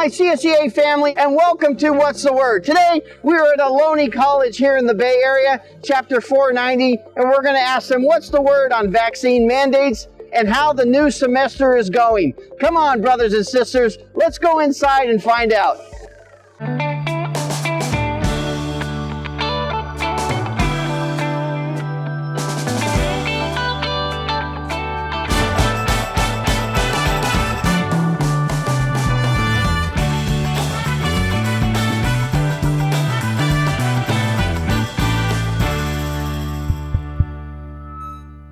my CSEA family, and welcome to What's the Word? Today, we are at Ohlone College here in the Bay Area, Chapter 490, and we're going to ask them what's the word on vaccine mandates and how the new semester is going. Come on, brothers and sisters, let's go inside and find out.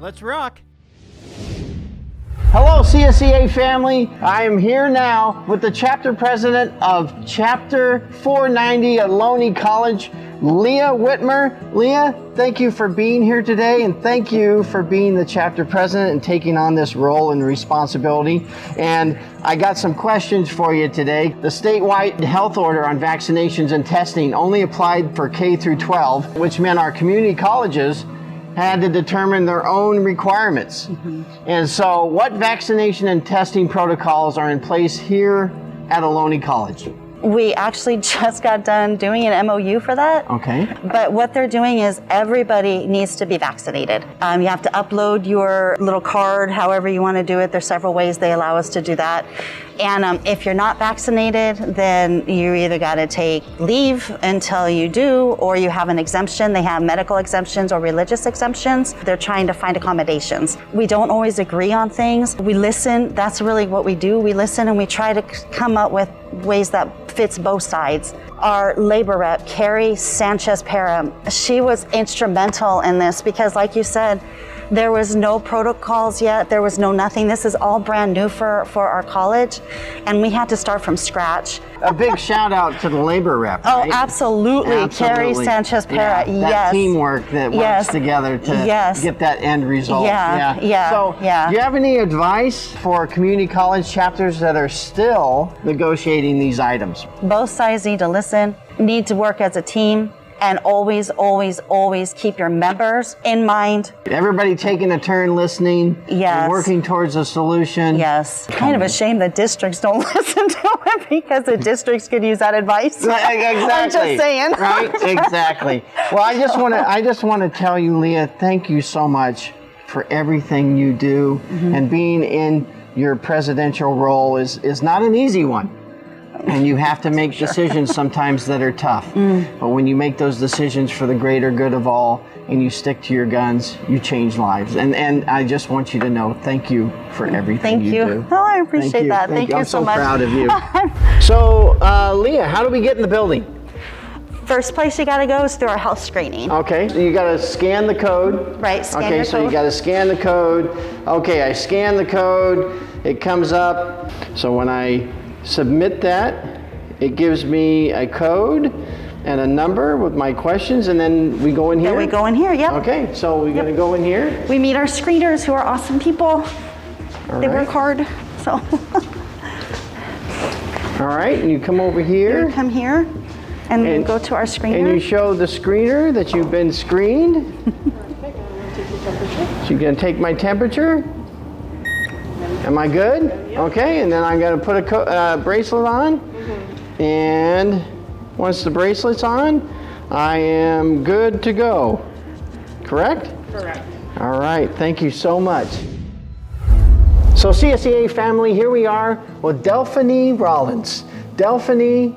Let's rock. Hello, CSEA family. I am here now with the chapter president of Chapter 490 Ohlone College, Lea Witmer. Lea, thank you for being here today, and thank you for being the chapter president and taking on this role and responsibility. And I got some questions for you today. The statewide health order on vaccinations and testing only applied for K through 12, which meant our community colleges had to determine their own requirements. And so what vaccination and testing protocols are in place here at Ohlone College? We actually just got done doing an MOU for that. Okay. But what they're doing is everybody needs to be vaccinated. You have to upload your little card, however you want to do it. There's several ways they allow us to do that. And if you're not vaccinated, then you either got to take leave until you do, or you have an exemption. They have medical exemptions or religious exemptions. They're trying to find accommodations. We don't always agree on things. We listen. That's really what we do. We listen and we try to come up with ways that fits both sides. Our labor rep, Carrie Sanchez-Pera, she was instrumental in this because, like you said, there was no protocols yet. There was no nothing. This is all brand new for our college, and we had to start from scratch. A big shout out to the labor rep, Oh, right? absolutely. Carrie Sanchez-Pera, That yes. teamwork that works together to get that end result. So, do you have any advice for community college chapters that are still negotiating these items? Both sides need to listen, need to work as a team, and always, always, always keep your members in mind. Everybody taking a turn listening, and working towards a solution. Yes. Kind of a shame that districts don't listen to it because the districts could use that advice. Exactly. I'm just saying. Right? Exactly. Well, I just want to tell you, Lea, thank you so much for everything you do. And being in your presidential role is not an easy one. And you have to make decisions sometimes that are tough. But when you make those decisions for the greater good of all and you stick to your guns, you change lives. And I just want you to know, thank you for everything you do. Oh, I appreciate that. Thank you so much. I'm so proud of you. So, Lea, how do we get in the building? First place you got to go is through our health screening. Okay, so you got to scan the code. Right, scan your code. Okay, so you got to scan the code. Okay, I scan the code. It comes up. So when I submit that, it gives me a code and a number with my questions, and then we go in here? Then we go in here, yep. Okay, so we're gonna go in here? We meet our screeners who are awesome people. They work hard, so. All right, and you come over here. You come here and go to our screener. And you show the screener that you've been screened. So you're gonna take my temperature. Am I good? Okay, and then I'm gonna put a bracelet on. And once the bracelet's on, I am good to go. Correct? Correct. All right, thank you so much. So CSEA family, here we are with Delphine Rollins. Delphine,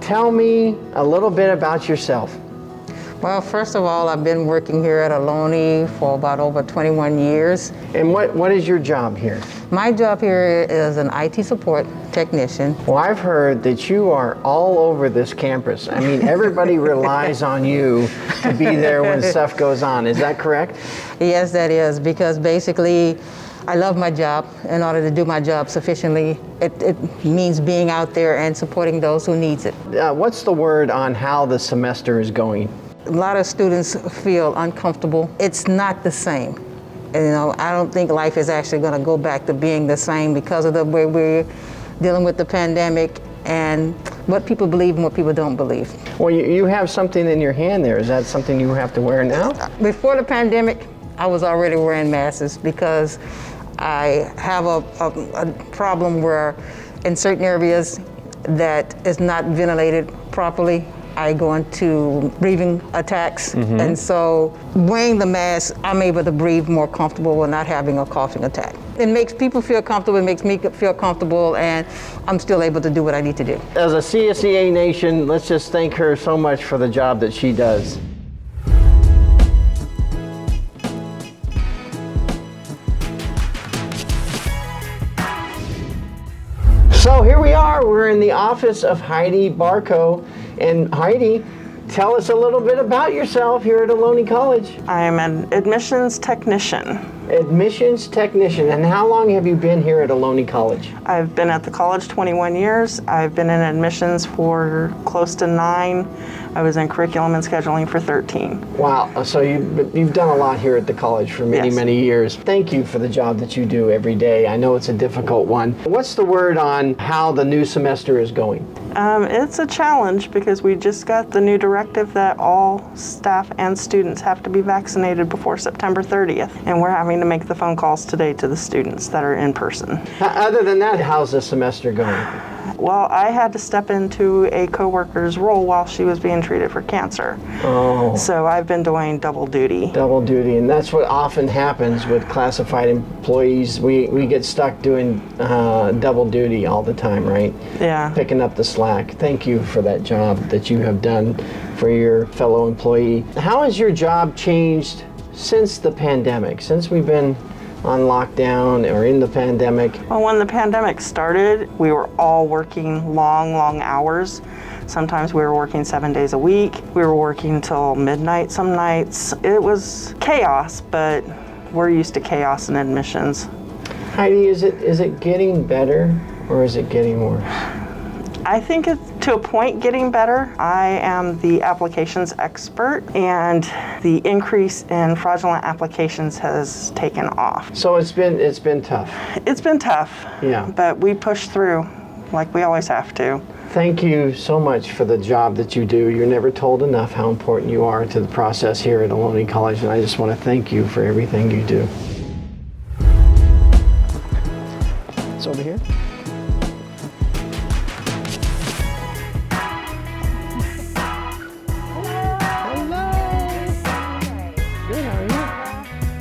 tell me a little bit about yourself. Well, first of all, I've been working here at Ohlone for about over 21 years. And what is your job here? My job here is an IT support technician. Well, I've heard that you are all over this campus. I mean, everybody relies on you to be there when stuff goes on. Is that correct? Yes, that is, because basically I love my job. In order to do my job sufficiently, it means being out there and supporting those who needs it. What's the word on how the semester is going? A lot of students feel uncomfortable. It's not the same. And, you know, I don't think life is actually going to go back to being the same because of the way we're dealing with the pandemic and what people believe and what people don't believe. Well, you have something in your hand there. Is that something you have to wear now? Before the pandemic, I was already wearing masks because I have a problem where in certain areas that is not ventilated properly, I go into breathing attacks. And so wearing the mask, I'm able to breathe more comfortable while not having a coughing attack. It makes people feel comfortable, it makes me feel comfortable, and I'm still able to do what I need to do. As a CSEA nation, let's just thank her so much for the job that she does. So here we are, we're in the office of Heidi Barco. And Heidi, tell us a little bit about yourself here at Ohlone College. I am an admissions technician. Admissions technician. And how long have you been here at Ohlone College? I've been at the college 21 years. I've been in admissions for close to 9. I was in curriculum and scheduling for 13. Wow, so you've done a lot here at the college for many, Yes. many years. Thank you for the job that you do every day. I know it's a difficult one. What's the word on how the new semester is going? It's a challenge because we just got the new directive that all staff and students have to be vaccinated before September 30th. And we're having to make the phone calls today to the students that are in person. Other than that, how's the semester going? Well, I had to step into a coworker's role while she was being treated for cancer. Oh. So I've been doing double duty. Double duty, and that's what often happens with classified employees. We get stuck doing double duty all the time, right? Yeah. Picking up the slack. Thank you for that job that you have done for your fellow employee. How has your job changed since the pandemic, since we've been on lockdown or in the pandemic? Well, when the pandemic started, we were all working long hours. Sometimes we were working 7 days a week. We were working till midnight some nights. It was chaos, but we're used to chaos in admissions. Heidi, is it getting better or is it getting worse? I think it's to a point getting better. I am the applications expert, and the increase in fraudulent applications has taken off. So it's been tough. It's been tough, Yeah. but we push through like we always have to. Thank you so much for the job that you do. You're never told enough how important you are to the process here at Ohlone College, and I just want to thank you for everything you do. It's over here.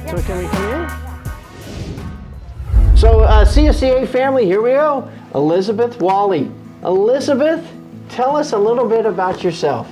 So can we come in? So CSEA family, here we go. Elizabeth Wallace. Elizabeth, tell us a little bit about yourself.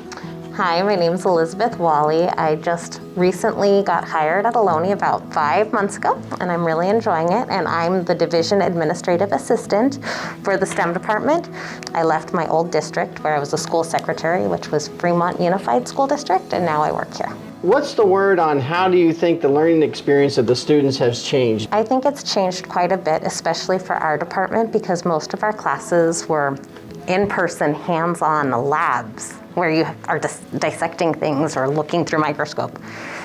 Hi, my name is Elizabeth Wallace. I just recently got hired at Ohlone about 5 months ago, and I'm really enjoying it. And I'm the Division Administrative Assistant for the STEM department. I left my old district where I was a school secretary, which was Fremont Unified School District, and now I work here. What's the word on how do you think the learning experience of the students has changed? I think it's changed quite a bit, especially for our department, because most of our classes were in-person, hands-on labs where you are dissecting things or looking through a microscope.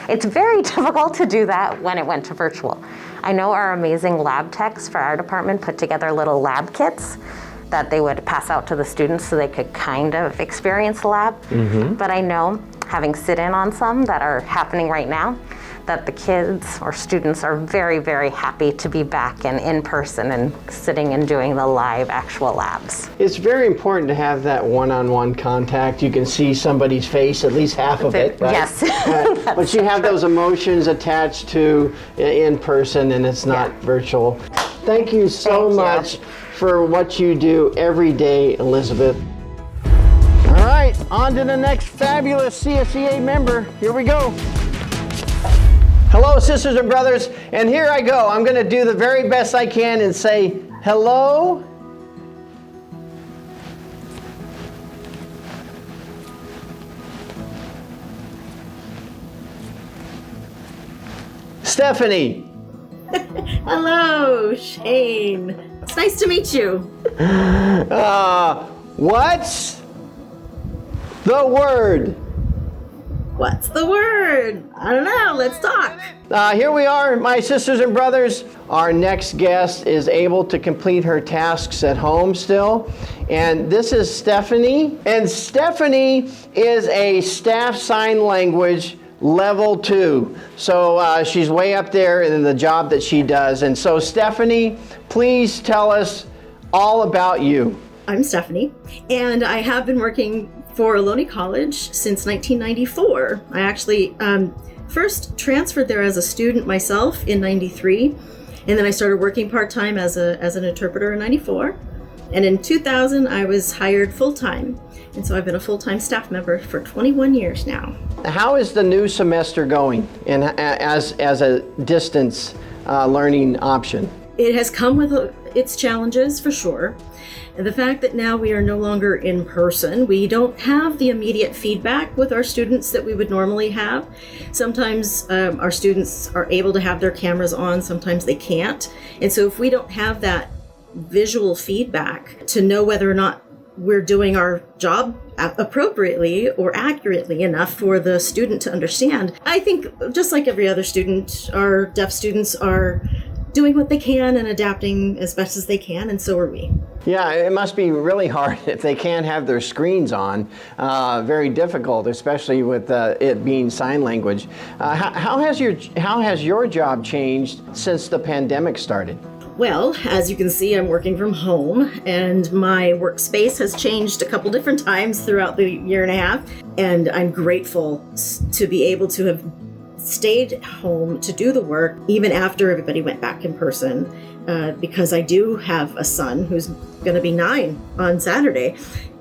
It's very difficult to do that when it went to virtual. I know our amazing lab techs for our department put together little lab kits that they would pass out to the students so they could kind of experience the lab. But I know, having sit in on some that are happening right now, that the kids or students are very, very happy to be back and in person and sitting and doing the live actual labs. It's very important to have that one-on-one contact. You can see somebody's face, at least half of it, right? Yes. But you have those emotions attached to in person, and it's not virtual. Thank you so Thank you. much for what you do every day, Elizabeth. All right, on to the next fabulous CSEA member. Here we go. Hello, sisters and brothers, and here I go. I'm going to do the very best I can and say hello. Stephanie. Hello, Shane. It's nice to meet you. What's the word? What's the word? I don't know. Let's talk. Here we are, my sisters and brothers. Our next guest is able to complete her tasks at home still. And this is Stephanie. And Stephanie is a staff sign language level 2. So she's way up there in the job that she does. And so Stephanie, please tell us all about you. I'm Stephanie, and I have been working for Ohlone College since 1994. I actually first transferred there as a student myself in 93, and then I started working part-time as an interpreter in 94. And in 2000, I was hired full-time. And so I've been a full-time staff member for 21 years now. How is the new semester going and as a distance learning option? It has come with its challenges for sure. And the fact that now we are no longer in person, we don't have the immediate feedback with our students that we would normally have. Sometimes our students are able to have their cameras on, sometimes they can't. And so if we don't have that visual feedback to know whether or not we're doing our job appropriately or accurately enough for the student to understand, I think just like every other student, our deaf students are doing what they can and adapting as best as they can, and so are we. Yeah, it must be really hard if they can't have their screens on. Very difficult, especially with it being sign language. How has your job changed since the pandemic started? Well, as you can see, I'm working from home, and my workspace has changed a couple different times throughout the year and a half, and I'm grateful to be able to have stayed home to do the work even after everybody went back in person, because I do have a son who's going to be 9 on Saturday,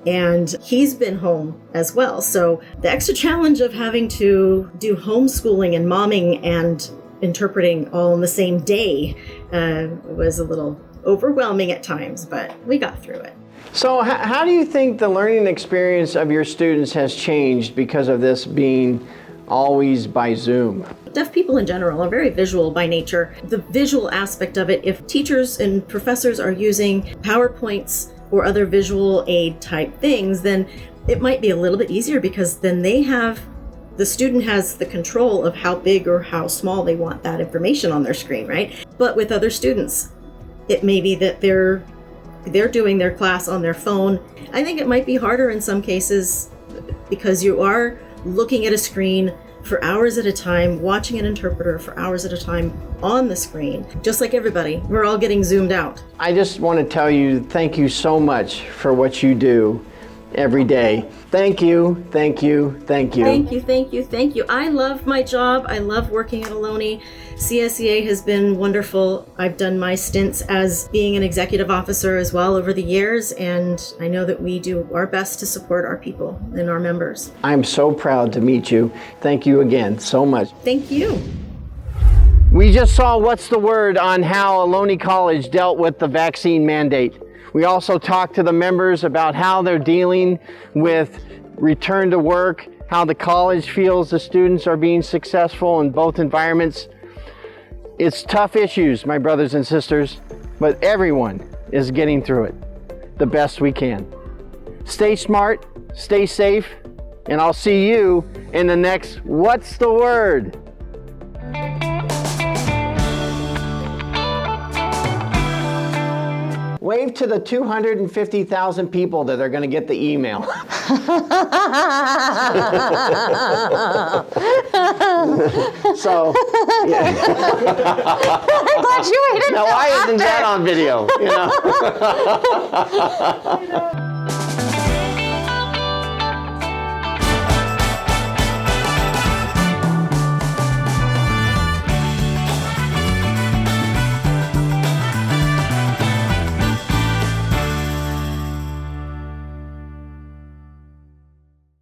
and he's been home as well. So the extra challenge of having to do homeschooling and momming and interpreting all in the same day was a little overwhelming at times, but we got through it. So how do you think the learning experience of your students has changed because of this being always by Zoom? Deaf people in general are very visual by nature. The visual aspect of it, if teachers and professors are using PowerPoints or other visual aid type things, then it might be a little bit easier because then the student has the control of how big or how small they want that information on their screen, right? But with other students, it may be that they're doing their class on their phone. I think it might be harder in some cases because you are looking at a screen for hours at a time, watching an interpreter for hours at a time on the screen. Just like everybody, we're all getting zoomed out. I just want to tell you, thank you so much for what you do every day. Thank you, thank you, thank you. Thank you, thank you, thank you. I love my job. I love working at Ohlone. CSEA has been wonderful. I've done my stints as being an executive officer as well over the years, and I know that we do our best to support our people and our members. I'm so proud to meet you. Thank you again so much. Thank you. We just saw What's the Word on how Ohlone College dealt with the vaccine mandate. We also talked to the members about how they're dealing with return to work, how the college feels the students are being successful in both environments. It's tough issues, my brothers and sisters, but everyone is getting through it the best we can. Stay smart, stay safe, and I'll see you in the next What's the Word? Wave to the 250,000 people that are going to get the email. So, yeah. I'm glad you waited. Now, why isn't that on video? You know?